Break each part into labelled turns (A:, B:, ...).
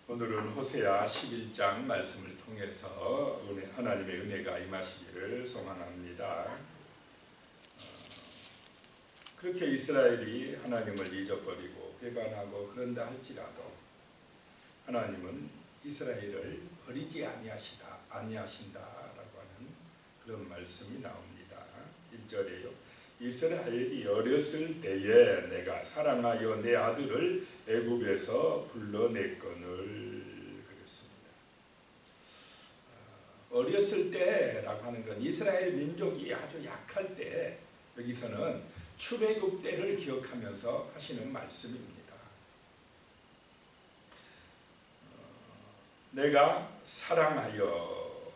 A: 오늘은 호세아 11장 말씀을 통해서 하나님의 은혜가 임하시기를 소망합니다. 그렇게 이스라엘이 하나님을 잊어버리고 배반하고 그런다 할지라도 하나님은 이스라엘을 버리지 아니하신다라고 하는 그런 말씀이 나옵니다. 1절에요. 이스라엘이 어렸을 때에 내가 사랑하여 내 아들을 애굽에서 불러냈거늘 그랬습니다. 어렸을 때라고 하는 건 이스라엘 민족이 아주 약할 때, 여기서는 출애굽 때를 기억하면서 하시는 말씀입니다. 내가 사랑하여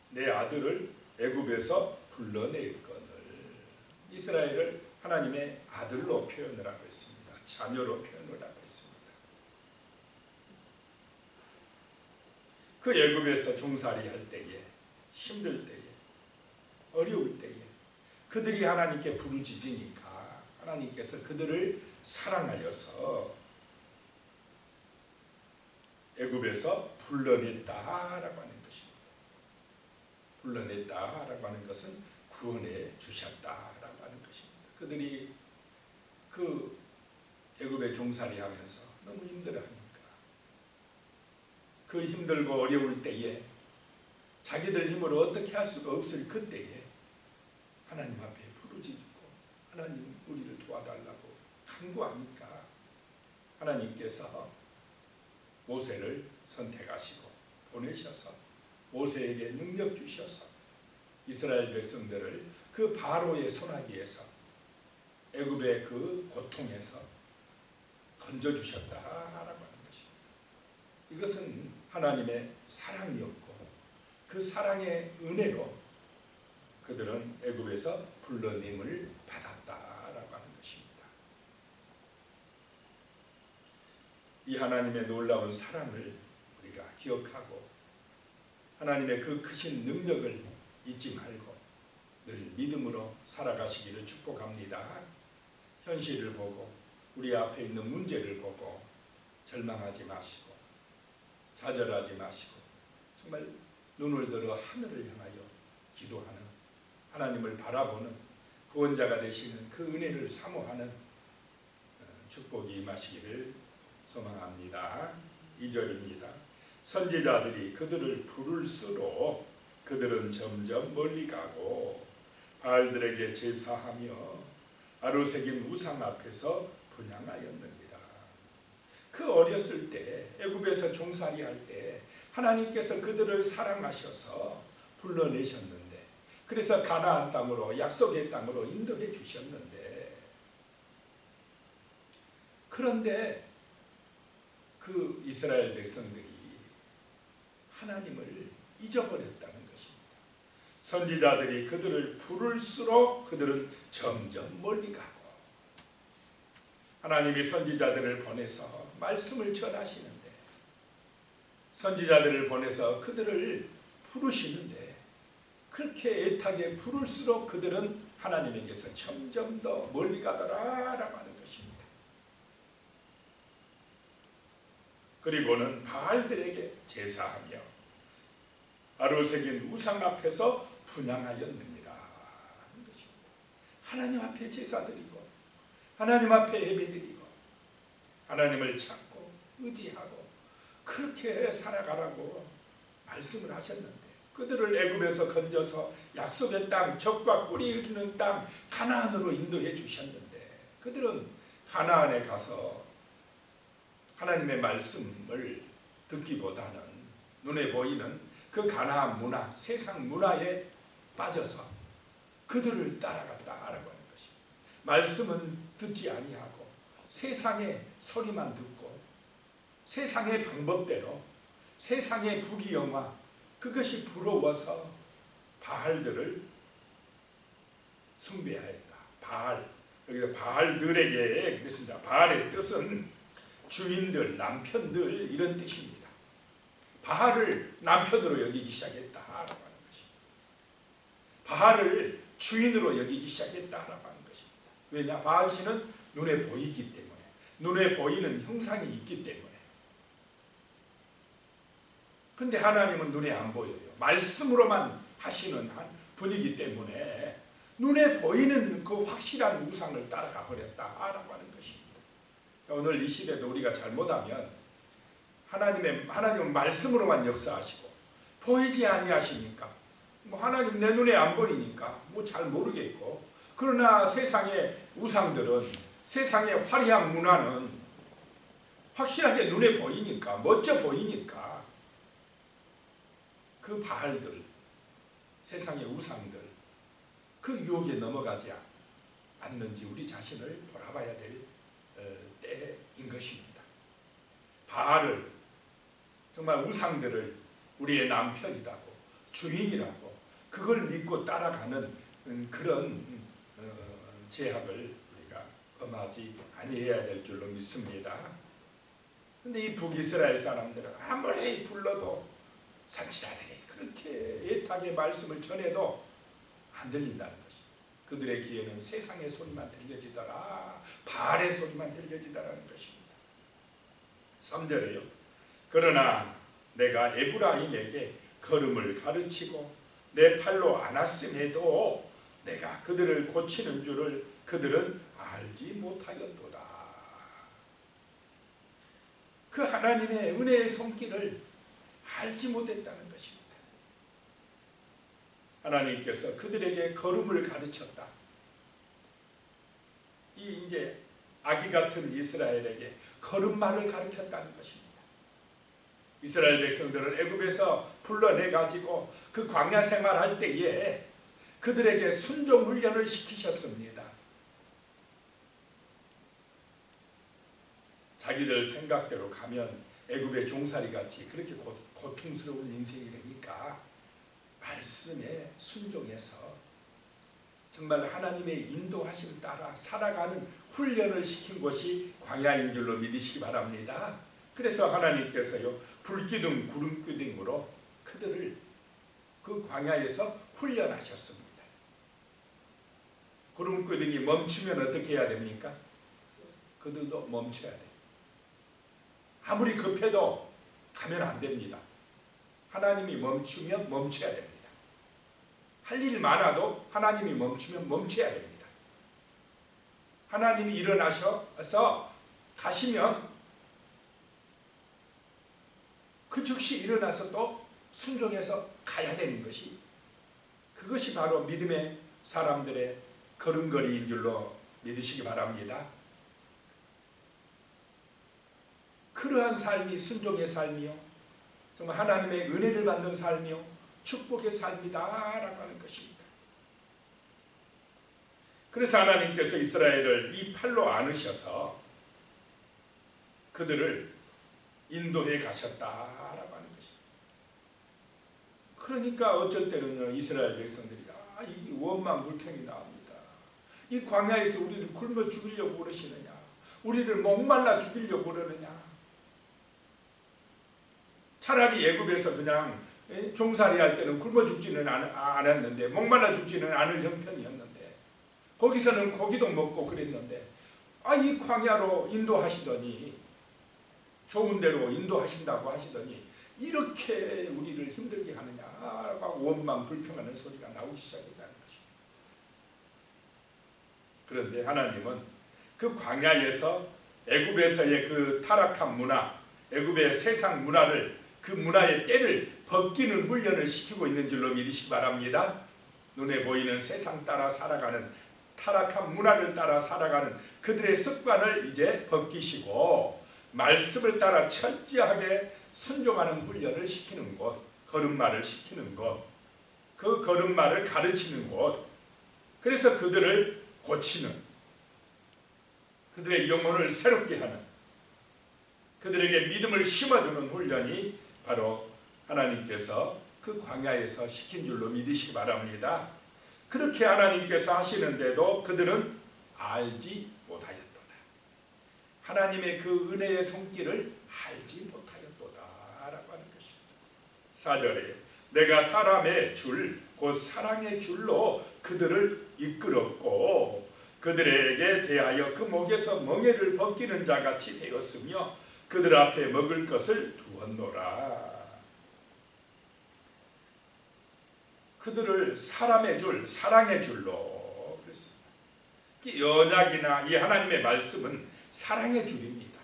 A: 내 아들을 애굽에서 불러낼거늘. 이스라엘을 하나님의 아들로 표현을 하고 있습니다. 자녀로 표현을 하고 있습니다. 그 애굽에서 종살이할 때에, 힘들 때에, 어려울 때에 그들이 하나님께 부르짖으니까 하나님께서 그들을 사랑하여서 애굽에서 불러냈다라고 하는 것입니다. 불러냈다라고 하는 것은 구원해 주셨다라고 하는 것입니다. 그들이 그 애굽에 종살이하면서 너무 힘들어하니까 그 힘들고 어려울 때에 자기들 힘으로 어떻게 할 수가 없을 그때에 하나님 앞에 부르짖고 하나님 우리를 도와달라고 간구하니까 하나님께서 모세를 선택하시고 보내셔서 모세에게 능력 주셔서 이스라엘 백성들을 그 바로의 손아귀에서 애굽의 그 고통에서 건져주셨다라고 하는 것입니다. 이것은 하나님의 사랑이었고 그 사랑의 은혜로 그들은 애굽에서 불러냄을 받았다라고 하는 것입니다. 이 하나님의 놀라운 사랑을 우리가 기억하고 하나님의 그 크신 능력을 잊지 말고 늘 믿음으로 살아가시기를 축복합니다. 현실을 보고 우리 앞에 있는 문제를 보고 절망하지 마시고 좌절하지 마시고 정말 눈을 들어 하늘을 향하여 기도하는 하나님을 바라보는 구원자가 되시는 그 은혜를 사모하는 축복이 임하시기를 소망합니다. 2절입니다. 선지자들이 그들을 부를수록 그들은 점점 멀리 가고 바알들에게 제사하며 아로새긴 우상 앞에서 분향하였느니라. 그 어렸을 때 애굽에서 종살이할 때 하나님께서 그들을 사랑하셔서 불러내셨는데 그래서 가나안 땅으로 약속의 땅으로 인도해 주셨는데 그런데 그 이스라엘 백성들이 하나님을 잊어버렸다는 것입니다. 선지자들이 그들을 부를수록 그들은 점점 멀리 가고 하나님이 선지자들을 보내서 말씀을 전하시는데 선지자들을 보내서 그들을 부르시는데 그렇게 애타게 부를수록 그들은 하나님에게서 점점 더 멀리 가더라라고 하는 것입니다. 그리고는 바알들에게 제사하며 아로새긴 우상 앞에서 분향하였느니라 하는 것입니다. 하나님 앞에 제사드리고 하나님 앞에 예배드리고 하나님을 찾고 의지하고 그렇게 살아가라고 말씀을 하셨는데 그들을 애굽에서 건져서 약속의 땅 젖과 꿀이 흐르는 땅 가나안으로 인도해 주셨는데 그들은 가나안에 가서 하나님의 말씀을 듣기보다는 눈에 보이는 그 가나안 문화, 세상 문화에 빠져서 그들을 따라갔다라고 하는 것입니다. 말씀은 듣지 아니하고 세상의 소리만 듣고 세상의 방법대로 세상의 부귀영화 그것이 부러워서 바알들을 숭배하였다. 바알, 여기서 바알들에게 그랬습니다. 바알의 뜻은 주인들, 남편들 이런 뜻입니다. 바알을 남편으로 여기기 시작했다라고 하는 것입니다. 바알을 주인으로 여기기 시작했다라고 하는 것입니다. 왜냐? 바알 신은 눈에 보이기 때문에 눈에 보이는 형상이 있기 때문에. 근데 하나님은 눈에 안 보여요. 말씀으로만 하시는 분이기 때문에 눈에 보이는 그 확실한 우상을 따라가 버렸다라고 하는 것입니다. 오늘 이 시대도 우리가 잘못하면 하나님은 말씀으로만 역사하시고 보이지 아니하시니까 하나님 내 눈에 안 보이니까 잘 모르겠고, 그러나 세상의 우상들은, 세상의 화려한 문화는 확실하게 눈에 보이니까, 멋져 보이니까 그 바알들, 세상의 우상들, 그 유혹에 넘어가지 않는지 우리 자신을 돌아봐야 될 때인 것입니다. 바알을, 정말 우상들을 우리의 남편이라고, 주인이라고 그걸 믿고 따라가는 그런 죄악을 우리가 범하지 아니해야 될 줄로 믿습니다. 근데 이 북이스라엘 사람들은 아무리 불러도 선지자들이 그렇게 애타게 말씀을 전해도 안 들린다는 것입니다. 그들의 귀에는 세상의 소리만 들려지더라, 바알의 소리만 들려지더라는 것입니다. 3절에요. 그러나 내가 에브라임에게 걸음을 가르치고 내 팔로 안았음에도 내가 그들을 고치는 줄을 그들은 알지 못하였도다. 그 하나님의 은혜의 손길을 알지 못했다는 것입니다. 하나님께서 그들에게 걸음을 가르쳤다. 이 이제 아기 같은 이스라엘에게 걸음마를 가르쳤다는 것입니다. 이스라엘 백성들을 애굽에서 불러내 가지고 그 광야 생활할 때에 그들에게 순종 훈련을 시키셨습니다. 자기들 생각대로 가면 애굽의 종살이 같이 그렇게 고통스러운 인생이 되니까 말씀에 순종해서 정말 하나님의 인도하심 따라 살아가는 훈련을 시킨 것이 광야인 줄로 믿으시기 바랍니다. 그래서 하나님께서요, 불기둥 구름기둥으로 그들을 그 광야에서 훈련하셨습니다. 구름기둥이 멈추면 어떻게 해야 됩니까? 그들도 멈춰야 돼요. 아무리 급해도 가면 안 됩니다. 하나님이 멈추면 멈춰야 됩니다. 할 일 많아도 하나님이 멈추면 멈춰야 됩니다. 하나님이 일어나셔서 가시면 그 즉시 일어나서 또 순종해서 가야 되는 것이, 그것이 바로 믿음의 사람들의 걸음걸이인 줄로 믿으시기 바랍니다. 그러한 삶이 순종의 삶이요, 정말 하나님의 은혜를 받는 삶이요, 축복의 삶이다라고 하는 것입니다. 그래서 하나님께서 이스라엘을 이 팔로 안으셔서 그들을 인도해 가셨다라고 하는 것입니다. 그러니까 어쩔 때는요, 이스라엘 백성들이 이 원망 불평이 나옵니다. 이 광야에서 우리를 굶어 죽이려고 그러시느냐, 우리를 목말라 죽이려고 그러느냐. 차라리 애굽에서 그냥 종살이 할 때는 굶어 죽지는 않았는데, 목말라 죽지는 않을 형편이었는데, 거기서는 고기도 먹고 그랬는데, 이 광야로 인도하시더니, 좋은 대로 인도하신다고 하시더니 이렇게 우리를 힘들게 하느냐고 원망 불평하는 소리가 나오기 시작했다는 것입니다. 그런데 하나님은 그 광야에서 애굽에서의 그 타락한 문화, 애굽의 세상 문화를, 그 문화의 때를 벗기는 훈련을 시키고 있는 줄로 믿으시기 바랍니다. 눈에 보이는 세상 따라 살아가는, 타락한 문화를 따라 살아가는 그들의 습관을 이제 벗기시고 말씀을 따라 철저하게 순종하는 훈련을 시키는 곳, 걸음마를 시키는 곳, 그 걸음마를 가르치는 곳, 그래서 그들을 고치는, 그들의 영혼을 새롭게 하는, 그들에게 믿음을 심어주는 훈련이 바로 하나님께서 그 광야에서 시킨 줄로 믿으시기 바랍니다. 그렇게 하나님께서 하시는데도 그들은 알지 못하였도다. 하나님의 그 은혜의 손길을 알지 못하였도다 라고 하는 것입니다. 4절에 내가 사람의 줄, 곧 사랑의 줄로 그들을 이끌었고 그들에게 대하여 그 목에서 멍에를 벗기는 자같이 되었으며 그들 앞에 먹을 것을 두었노라. 그들을 사람의 줄, 사랑의 줄로 그랬습니다. 이 언약이나 이 하나님의 말씀은 사랑의 줄입니다.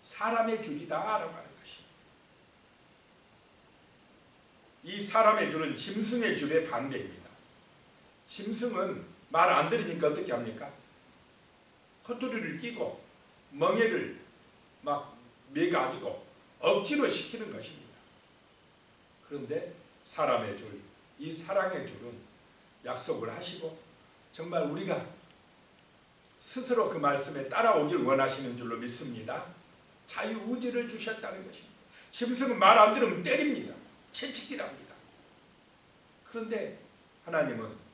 A: 사람의 줄이다라고 하는 것입니다. 이 사람의 줄은 짐승의 줄의 반대입니다. 짐승은 말 안 들으니까 어떻게 합니까? 콧도리를 끼고 멍에를 막 매가지고 억지로 시키는 것입니다. 그런데 사람의 줄, 이 사랑의 줄은 약속을 하시고 정말 우리가 스스로 그 말씀에 따라오길 원하시는 줄로 믿습니다. 자유의지를 주셨다는 것입니다. 짐승은 말 안 들으면 때립니다. 채찍질합니다. 그런데 하나님은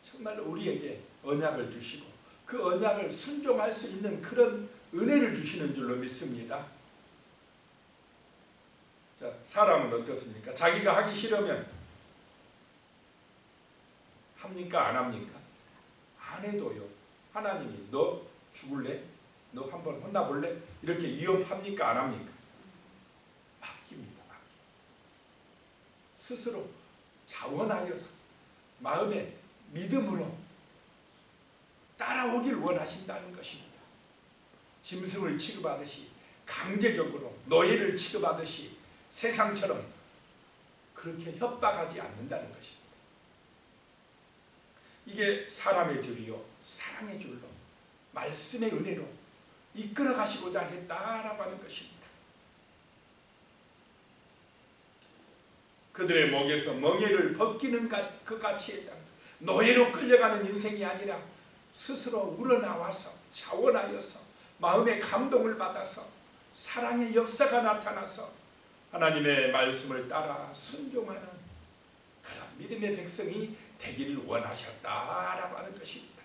A: 정말 우리에게 언약을 주시고 그 언약을 순종할 수 있는 그런 은혜를 주시는 줄로 믿습니다. 자, 사람은 어떻습니까? 자기가 하기 싫으면 합니까? 안 합니까? 안 해도요. 하나님이 너 죽을래? 너 한번 혼나볼래? 이렇게 위협합니까? 안 합니까? 맡깁니다. 스스로 자원하여서 마음의 믿음으로 따라오길 원하신다는 것입니다. 짐승을 취급하듯이 강제적으로 노예를 취급하듯이 세상처럼 그렇게 협박하지 않는다는 것입니다. 이게 사람의 줄이요 사랑의 줄로 말씀의 은혜로 이끌어 가시고자 했다라고 하는 것입니다. 그들의 목에서 멍에를 벗기는 그 가치에 노예로 끌려가는 인생이 아니라 스스로 우러나와서 자원하여서 마음의 감동을 받아서 사랑의 역사가 나타나서 하나님의 말씀을 따라 순종하는 그런 믿음의 백성이 되기를 원하셨다라고 하는 것입니다.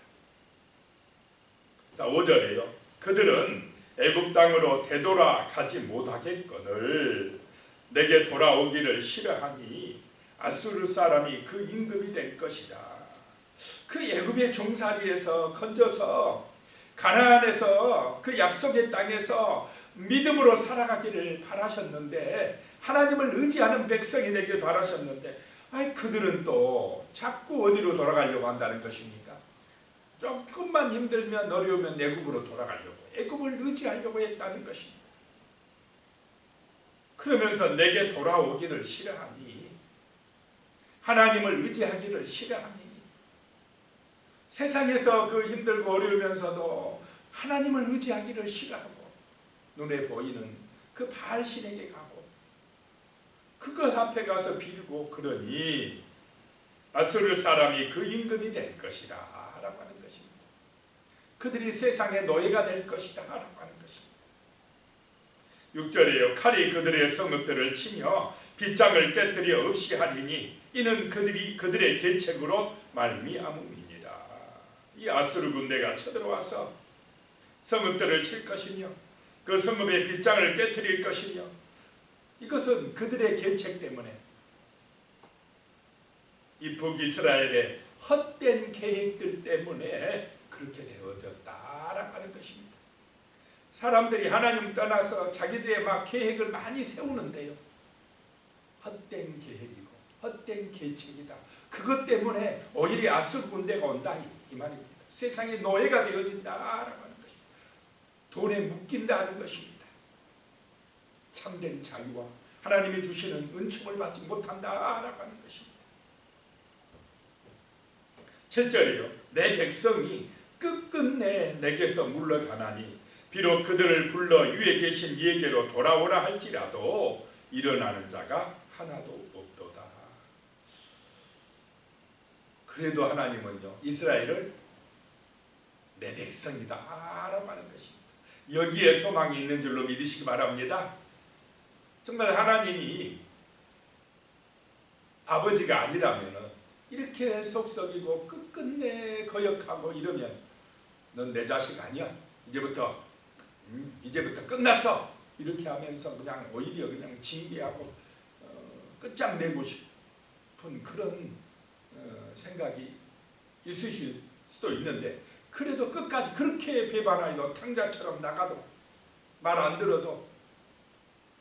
A: 자, 5절에요. 그들은 애굽 땅으로 되돌아가지 못하겠거늘 내게 돌아오기를 싫어하니 아수르 사람이 그 임금이 될 것이다. 그 애굽의 종살이에서 건져서 가나안에서 그 약속의 땅에서 믿음으로 살아가기를 바라셨는데 하나님을 의지하는 백성이 되길 바라셨는데 그들은 또 자꾸 어디로 돌아가려고 한다는 것입니까? 조금만 힘들면 어려우면 애굽으로 돌아가려고 애굽을 의지하려고 했다는 것입니다. 그러면서 내게 돌아오기를 싫어하니 하나님을 의지하기를 싫어하니 세상에서 그 힘들고 어려우면서도 하나님을 의지하기를 싫어하고 눈에 보이는 그 바알신에게 가고 그것 앞에 가서 빌고 그러니 아수르 사람이 그 임금이 될 것이다 라고 하는 것입니다. 그들이 세상의 노예가 될 것이다 라고 하는 것입니다. 6절에요. 칼이 그들의 성읍들을 치며 빗장을 깨뜨려 없이 하리니 이는 그들의 계책으로 말미암음이니라. 이 아수르 군대가 쳐들어와서 성읍들을 칠 것이며 그 성읍의 빗장을 깨뜨릴 것이며 이것은 그들의 계책 때문에 이 북이스라엘의 헛된 계획들 때문에 그렇게 되어졌다라고 하는 것입니다. 사람들이 하나님 떠나서 자기들의 막 계획을 많이 세우는데요. 헛된 계획이고 헛된 계책이다. 그것 때문에 오히려 아수르 군대가 온다 이 말입니다. 세상의 노예가 되어진다라고 하는 것입니다. 돈에 묶인다는 것입니다. 참된 자유와 하나님이 주시는 은총을 받지 못한다라고 하는 것입니다. 7절이요. 내 백성이 끝끝내 내게서 물러가나니 비록 그들을 불러 위에 계신 이에게로 돌아오라 할지라도 일어나는 자가 하나도 없도다. 그래도 하나님은요 이스라엘을 내 백성이다 라고 하는 것입니다. 여기에 소망이 있는 줄로 믿으시기 바랍니다. 정말 하나님이 아버지가 아니라면 이렇게 속썩이고 끝끝내 거역하고 이러면 넌 내 자식 아니야. 이제부터 끝났어. 이렇게 하면서 그냥 오히려 그냥 징계하고 끝장내고 싶은 그런 생각이 있으실 수도 있는데 그래도 끝까지 그렇게 배반하여도 탕자처럼 나가도 말 안 들어도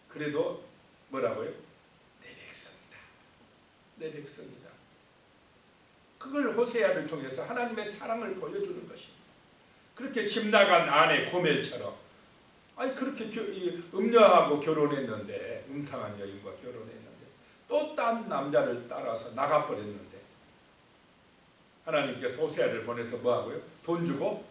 A: 그래도 뭐라고요? 내 백성이다. 내 백성이다. 그걸 호세아를 통해서 하나님의 사랑을 보여주는 것입니다. 그렇게 집 나간 아내 고멜처럼 아니 그렇게 음녀하고 결혼했는데 음탕한 여인과 결혼했는데 또 딴 남자를 따라서 나가버렸는데 하나님께서 호세아를 보내서 뭐하고요? 돈 주고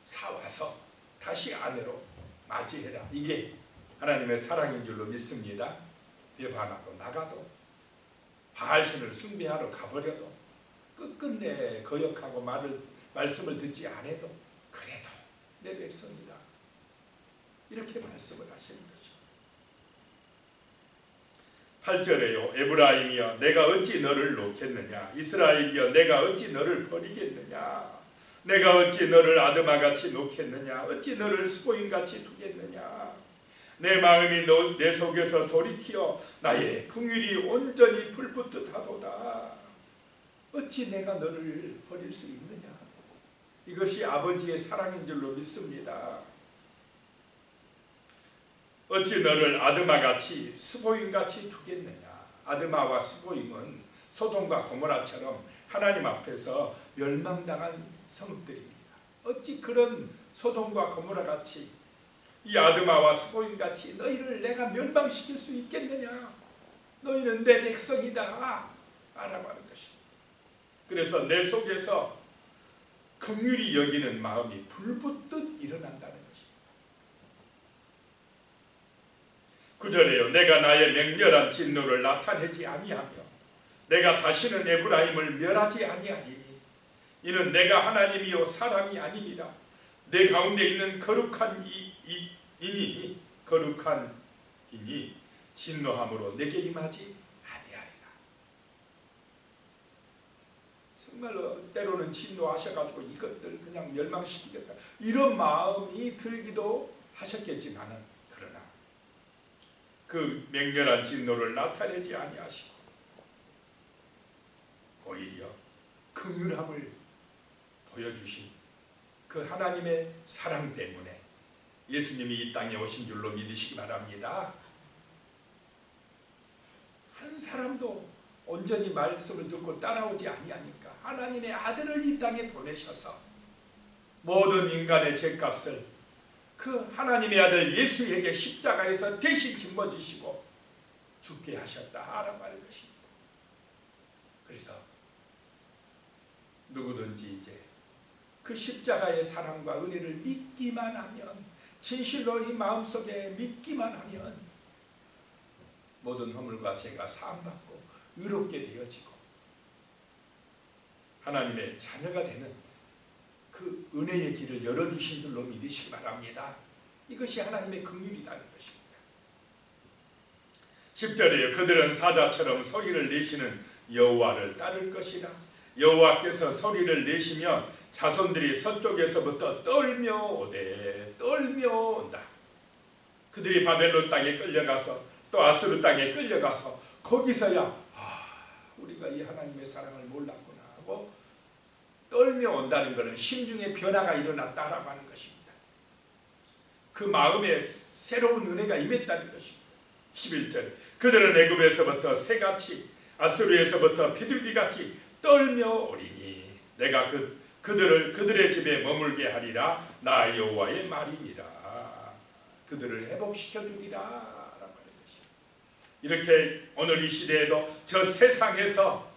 A: 사와서 다시 아내로 맞이해라. 이게 하나님의 사랑인 줄로 믿습니다. 배반하고 나가도 바알신을 숭배하러 가버려도 끝끝내 거역하고 말씀을 듣지 않아도 그래도 내 백성이다. 이렇게 말씀을 하시는 것입니다. 8절에요. 에브라임이여 내가 어찌 너를 놓겠느냐. 이스라엘이여 내가 어찌 너를 버리겠느냐. 내가 어찌 너를 아드마같이 놓겠느냐. 어찌 너를 수고인같이 두겠느냐. 내 마음이 내 속에서 돌이키어 나의 긍휼이 온전히 불붙듯 하도다. 어찌 내가 너를 버릴 수 있느냐. 이것이 아버지의 사랑인 줄로 믿습니다. 어찌 너를 아드마같이 수보임같이 두겠느냐. 아드마와 수보임은 소돔과 고모라처럼 하나님 앞에서 멸망당한 성읍들입니다. 어찌 그런 소돔과 고모라같이 이 아드마와 수보임같이 너희를 내가 멸망시킬 수 있겠느냐. 너희는 내 백성이다. 알아가는 것입니다. 그래서 내 속에서 긍휼히 여기는 마음이 불붙듯 일어난다는 것입니다. 9절에요. 내가 나의 맹렬한 진노를 나타내지 아니하며 내가 다시는 에브라임을 멸하지 아니하리니 이는 내가 하나님이요 사람이 아니니라. 내 가운데 있는 거룩한 이니 진노함으로 내게 임하지 아니하리라. 정말로 때로는 진노하셔가지고 이것들 그냥 멸망시키겠다 이런 마음이 들기도 하셨겠지만은 그러나 그 맹렬한 진노를 나타내지 아니하시고 오히려 긍휼함을 보여주신 그 하나님의 사랑 때문에 예수님이 이 땅에 오신 줄로 믿으시기 바랍니다. 한 사람도 온전히 말씀을 듣고 따라오지 아니하니까 하나님의 아들을 이 땅에 보내셔서 모든 인간의 죄값을 그 하나님의 아들 예수에게 십자가에서 대신 짊어지시고 죽게 하셨다라고 하는 것입니다. 그래서 누구든지 이제 그 십자가의 사랑과 은혜를 믿기만 하면 진실로 이 마음속에 믿기만 하면 모든 허물과 죄가 사함받고 의롭게 되어지고 하나님의 자녀가 되는 그 은혜의 길을 열어주신 줄로 믿으시기 바랍니다. 이것이 하나님의 긍휼이라는 것입니다. 10절에요. 그들은 사자처럼 소리를 내시는 여호와를 따를 것이라. 여호와께서 소리를 내시면 자손들이 서쪽에서부터 떨며 온다. 그들이 바벨론 땅에 끌려가서 또 아수르 땅에 끌려가서 거기서야 우리가 이 하나님의 사랑을 몰랐구나 하고 떨며 온다는 것은 심중의 변화가 일어났다라고 하는 것입니다. 그 마음에 새로운 은혜가 임했다는 것입니다. 11절 그들은 애굽에서부터 새같이 아수르에서부터 비둘기같이 떨며 오리니 내가 그들의 집에 머물게 하리라. 나 여호와의 말이니라. 그들을 회복시켜 주리라 라고 하는 것입니다. 이렇게 오늘 이 시대에도 저 세상에서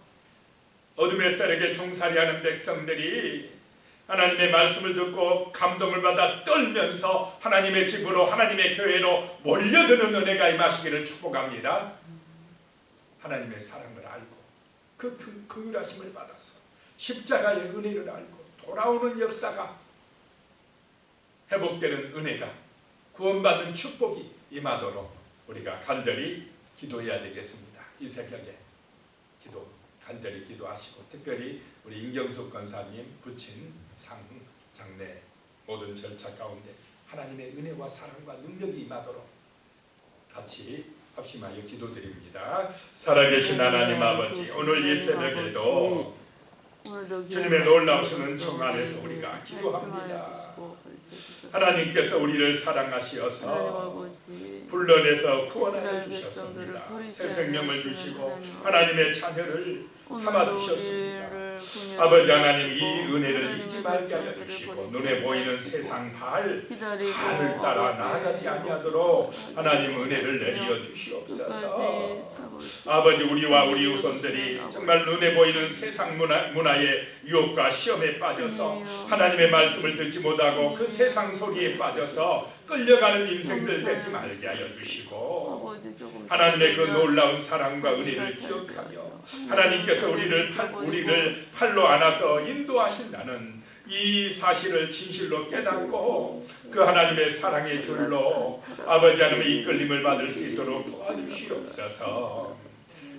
A: 어둠의 세력에 종살이하는 백성들이 하나님의 말씀을 듣고 감동을 받아 떨면서 하나님의 집으로 하나님의 교회로 몰려드는 은혜가 임하시기를 축복합니다. 하나님의 사랑을 알고 그 긍휼하심을 받아서 십자가의 은혜를 알고 돌아오는 역사가 회복되는 은혜가 구원받는 축복이 임하도록 우리가 간절히 기도해야 되겠습니다. 이 새벽에 간절히 기도하시고 특별히 우리 임경숙 권사님 부친 상 장례 모든 절차 가운데 하나님의 은혜와 사랑과 능력이 임하도록 같이 합심하여 기도드립니다. 살아계신 하나님 아버지, 오늘 이 새벽에도 주님의 놀라우신 은총 안에서 우리가 기도합니다. 하나님께서 우리를 사랑하시어서 불러내서 구원하여 주셨습니다. 새 생명을 주시고 하나님의 자녀를 삼아 주셨습니다. 아버지 하나님, 이 은혜를 잊지 말게 하여 주시고 눈에 보이는 세상 발을 따라 나아가지 아니하도록 하나님 은혜를 내려 주시옵소서. 아버지, 우리와 우리 후손들이 정말 눈에 보이는 세상 문화의 유혹과 시험에 빠져서 하나님의 말씀을 듣지 못하고 그 세상 소리에 빠져서 끌려가는 인생들 되지 말게 하여 주시고 하나님의 그 놀라운 사랑과 은혜를 기억하며 하나님께서 우리를 팔로 안아서 인도하신다는 이 사실을 진실로 깨닫고 그 하나님의 사랑의 줄로 아버지 하나님의 이끌림을 받을 수 있도록 도와주시옵소서.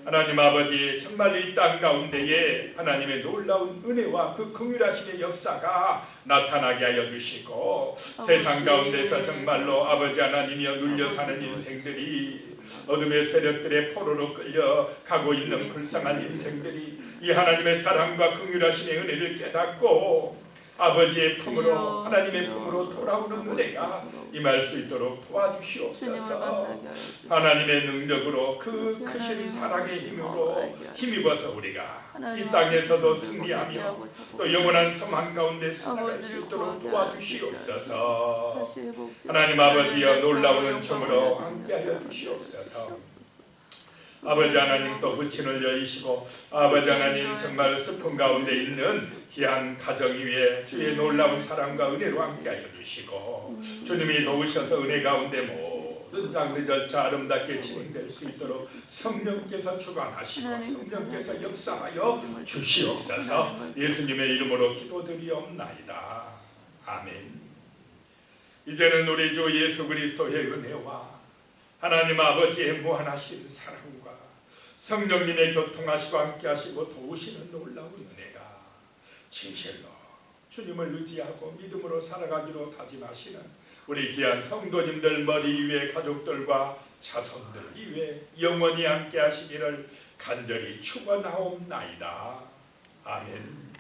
A: 하나님 아버지, 정말 이 땅 가운데에 하나님의 놀라운 은혜와 그 긍휼하심의 역사가 나타나게 하여 주시고 세상 가운데서 정말로 아버지 하나님이여 눌려 사는 인생들이 어둠의 세력들의 포로로 끌려가고 있는 불쌍한 인생들이 이 하나님의 사랑과 긍휼하심의 은혜를 깨닫고 아버지의 품으로 하나님의 품으로 돌아오는 은혜가 임할 수 있도록 도와주시옵소서. 하나님의 능력으로 그 크신 사랑의 힘으로 힘입어서 우리가 이 땅에서도 승리하며 또 영원한 소망 가운데 살아갈 수 있도록 도와주시옵소서. 하나님 아버지여, 놀라운 은총으로 함께하여 주시옵소서. 아버지 하나님, 또 부친을 여의시고 아버지 하나님, 정말 슬픔 가운데 있는 귀한 가정 위에 주의 놀라운 사랑과 은혜로 함께하여 주시고 주님이 도우셔서 은혜 가운데 모든 장례 절차 아름답게 진행될 수 있도록 성령께서 주관하시고 성령께서 역사하여 주시옵소서. 예수님의 이름으로 기도드리옵나이다. 아멘. 이제는 우리 주 예수 그리스도의 은혜와 하나님 아버지의 무한하신 사랑과 성령님의 교통하시고 함께하시고 도우시는 놀라운 은혜가 진실로 주님을 의지하고 믿음으로 살아가기로 다짐하시는 우리 귀한 성도님들 머리 위에 가족들과 자손들 위에 영원히 함께하시기를 간절히 축원하옵나이다. 아멘.